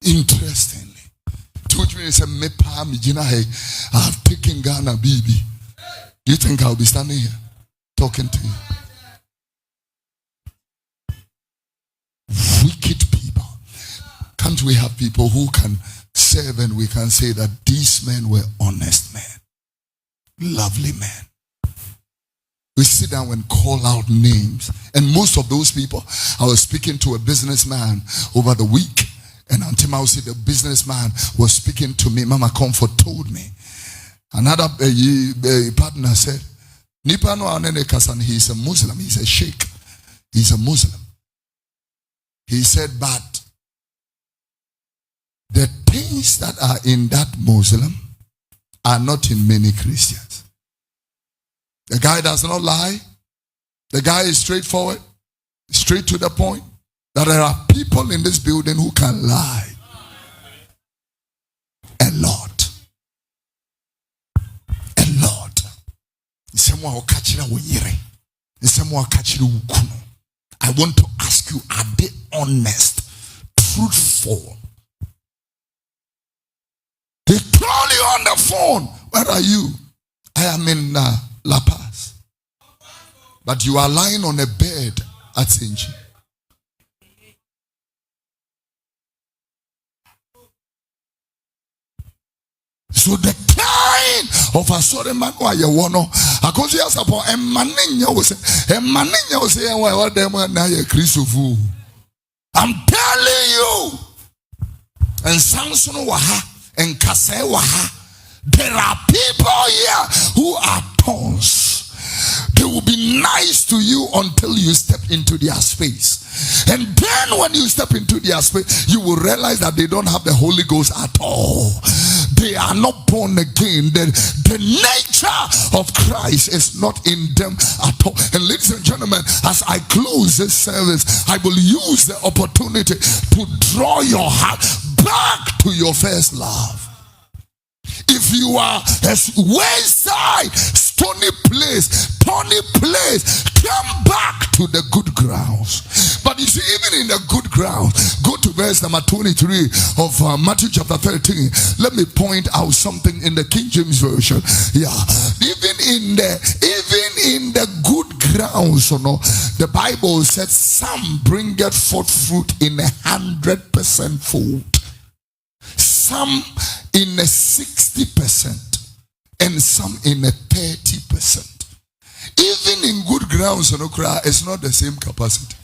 Interestingly, I've taken Ghana, baby. You think I'll be standing here talking to you? Wicked people. Can't we have people who can serve and we can say that these men were honest men, lovely men? We sit down and call out names. And most of those people, I was speaking to a businessman over the week, and until the businessman was speaking to me, Mama Comfort told me. Another partner said, Nipa no anene kasan, he's a Muslim, he's a sheikh, he's a Muslim. He said, but the things that are in that Muslim are not in many Christians. The guy does not lie. The guy is straightforward, straight to the point. That there are people in this building who can lie. A lot. A lot. I want to ask you, are they honest, truthful? They call you on the phone. Where are you? I am in La Paz. But you are lying on a bed at Sinji. So the kind of a sorry man why you want to yes upon a maninya was what them now Christopher. I'm telling you, and Samson waha and Kase waha, there are people here who are thorns. They will be nice to you until you step into their space. And then when you step into their space, you will realize that they don't have the Holy Ghost at all. They are not born again. The nature of Christ is not in them at all. And ladies and gentlemen, as I close this service, I will use the opportunity to draw your heart back to your first love. If you are a wayside, stony place, come back to the good grounds. But you see, even in the good ground, go to verse number 23 of Matthew chapter 13. Let me point out something in the King James Version. Yeah, even in the good grounds, the Bible said some bringeth forth fruit in 100% fold. Some in a 60% and some in a 30%. Even in good grounds, it's not the same capacity.